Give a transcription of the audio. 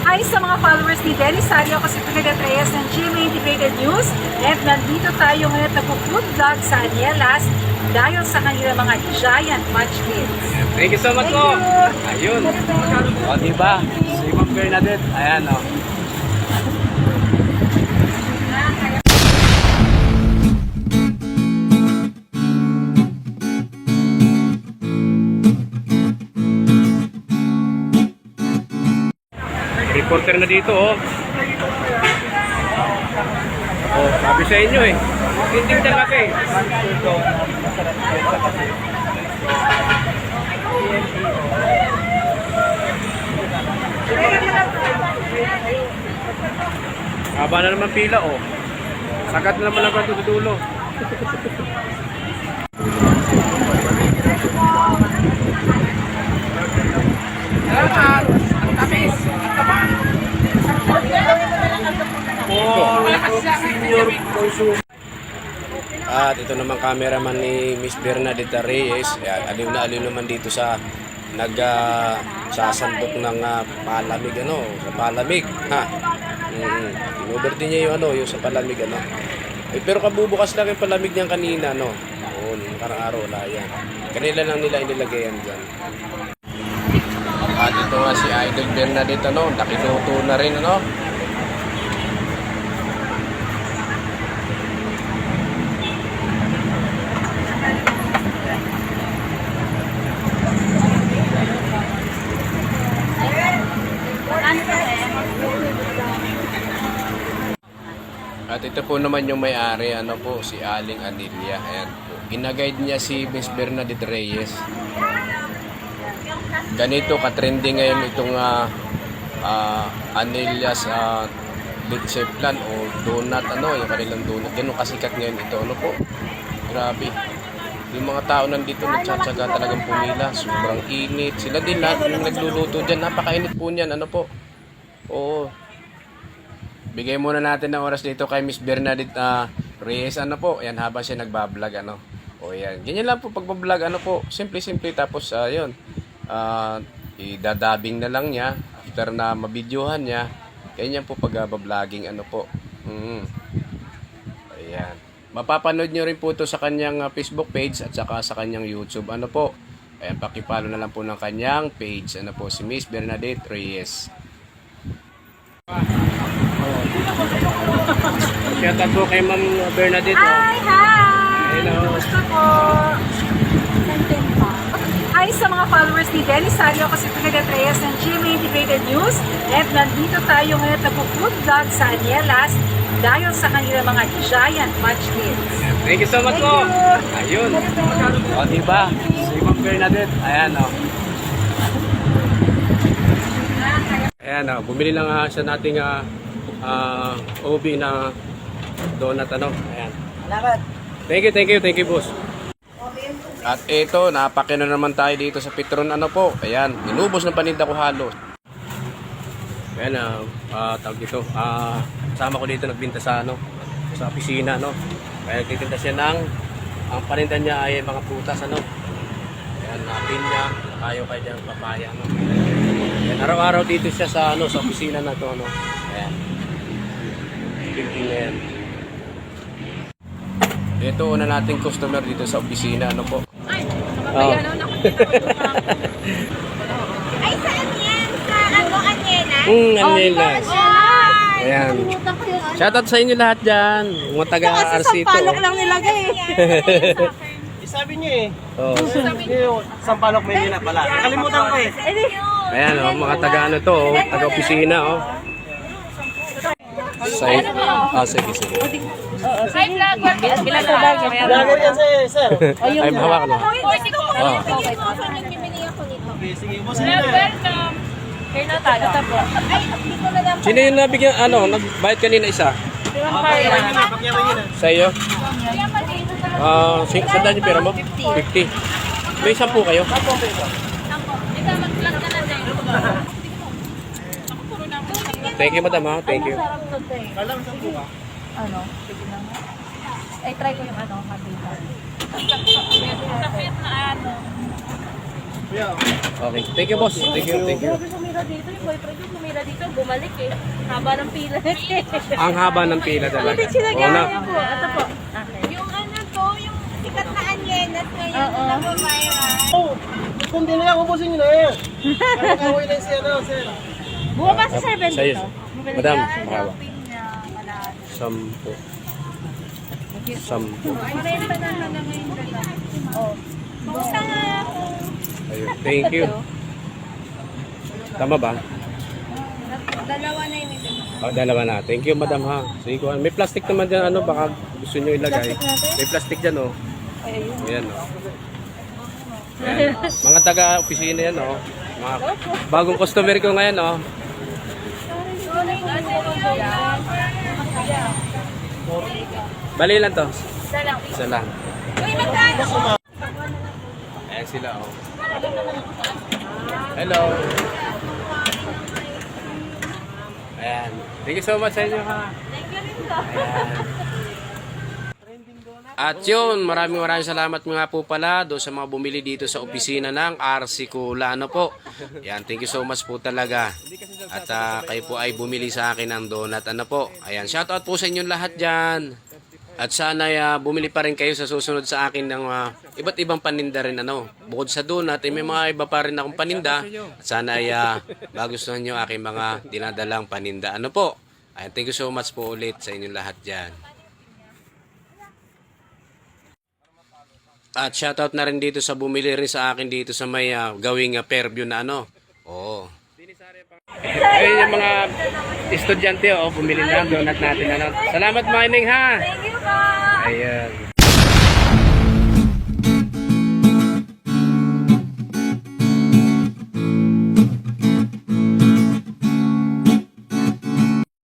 Hi sa mga followers ni Dennis Sario, kasi Pinagad Reyes ng GMA Integrated News. At nandito tayo ngayon nagpo-food vlog sa Anielas dahil sa kanilang mga giant munchkins. Thank you so much po. Ayun. O, diba? Si Ma'am Bernadette. Ayan, o. Reporter na dito, oh. Oh, sabi sa inyo eh. Tinting talaga eh. Haba na naman pila, oh. Sagat na naman lang ang dulo. Salamat! Ang tamis! Ang taba! At ito naman cameraman ni Miss Bernadette Reyes. Aliw na aliw naman dito sa sasandok ng palamig, ano, sa palamig, ha. Inuberti niya yung ano, yung sa palamig, ano. Pero kabubukas lang yung palamig niyan kanina, no. Oo, karang araw wala yan. Kanila lang nila inilagay yan dyan. At ito nga si Idol Bernadette, ano, nakinuto na rin, ano. At ito po naman yung may-ari, ano po, si Aling Anilia. Ayan po. Ginaguide niya si Miss Bernadette Reyes. Ganito ka-trending ngayon itong Anilia's leche flan o donut, ano, yung kanilang donut. Ganun kasikat ngayon ito, ano po. Grabe. Yung mga tao nandito nagtsatsaga talagang pumila. Sobrang init. Sila din lahat yung nagluluto dyan. Napakainit po niyan, ano po. Oo. Bigay muna natin ng oras dito kay Miss Bernadette Reyes, ano po. Ayan, habang siya nagbablog, ano. O yan. Ganyan lang po pagbablog, ano po. Simple-simple. Tapos, yun. Idadabing na lang niya. After na mabidyohan niya. Ganyan po pag-vlogging, ano po. Ayan. Mapapanood nyo rin po ito sa kanyang Facebook page at saka sa kanyang YouTube, ano po. Ayan, pakipalo na lang po ng kanyang page. Ano po, si Miss Bernadette Reyes. Shout out po kay Ma'am Bernadette. Hi! Hi! Hello. Gusto po. Hi sa mga followers ni Dennis Sario, kasi Pinagad Reyes ng GMA Integrated News. At nandito tayo ngayon nagpo-food vlog sa Anielas dahil sa kanilang mga giant munchkins. Thank you so much po. Ayun. O, diba? Si Ma'am Bernadette. Ayan, o. Ayan, o. Bumili lang siya nating OB na donut, ano. Ayan. Salamat. Thank you, boss. At ito, napakino naman tayo dito sa Petron, ano po. Ayan, inubos ng paninda ko halos. Ayan, tawag dito. Kasama ko dito nagbinta sa, ano, sa opisina, no. Kaya nagtitinda siya ng, ang paninda niya ay mga prutas, ano. Ayan, pinya, tayo kayo dyan, papaya, no. Ayan, araw-araw dito siya sa, ano, sa opisina na to, ano. Ayan. Piping na yan. Ito, una nating customer dito sa opisina, ano po. Ay, ano, nakikita ko yung Ay, saan yan? Sa ano, Anielas? Anielas. Ayan. Shoutout sa inyo lahat dyan. Mga taga-Arsito. Sampalok lang nilagay. Sabi niyo eh. Oh. Sabi niyo, Sampalok may nila pala. Nakalimutan ko eh. Ayan, oh, mga taga-ano to, oh, taga-opisina, oh. Sige. Hi, vlogger. Ilan po ba? Vlogger yan sir. Ay, mahawak na. 40 ko. Oh. Sige po, saan yung bibili ako nito? Sige mo sila. Welcome. Kayo na tayo. Ito po. Ay, hindi ko na lang. Sino yung nabigyan, ano, nagbayad kanina isa? Pakyawan niyo na. Sa iyo? Kaya pa dito. Sandaan yung pera mo? 50. May 10 kayo? Ako, ito, mag-vlog ka na din. Thank you, madam, ha? Thank you. Alam sa buka. Ano? Sige na nga. Ay, try ko yung ano, kabila. Sakit na ano. Yeah. Okay. Thank you, boss. Thank you. tumira dito, yung boyfriend ko tumira dito, bumalik eh. Haba ng pila eh. Ang haba ng pila talaga. Ulitin sila Oo na. gaya po. Ito po. Okay. Yung ano to, yung sikat na anyenas ngayon na nag-viral. Oh, kung di na yan, ubusin nyo na yan. Kakawin na siya na, sir. Bumaba sa 7 Sa'yo. dito. Madam, makawa. Shopping na malaki. 10. 10. 40 na lang ngayon dala. Oh. Basta nga ako. Ayun. Thank you. Tama ba? Dalawa na yung ito. Oh, dalawa na. Thank you, madam ha. Sige, kuhan. May plastic naman dyan, ano, baka gusto nyo ilagay. May plastic dyan, oh. Ayan, oh. Ayan. Mga taga-opisina yan, oh. Mga bagong customer ko ngayon, oh. Bali lang to. Isa lang. Uy, magkano? Ayan sila, oh. Hello. Ayan. Thank you so much sa inyo, ha. Ayan. At yun, maraming salamat nga po pala doon sa mga bumili dito sa opisina ng RC Cola. Ano po? Ayan, thank you so much po talaga. At kayo po ay bumili sa akin ng donut. Ano po? Ayan, shoutout po sa inyong lahat dyan. At sana bumili pa rin kayo sa susunod sa akin ng iba't ibang paninda rin. Ano. Bukod sa donut, may mga iba pa rin akong paninda. At sana ay magustuhan nyo aking mga dinadalang paninda. Ano po? Ayan, thank you so much po ulit sa inyong lahat dyan. At shoutout na rin dito sa bumili rin sa akin dito sa may gawing Fairview na ano. Oo. Ayun yung mga estudyante, bumili na donut natin. Ano. Salamat, Mining, ha? Thank you po. Ayan.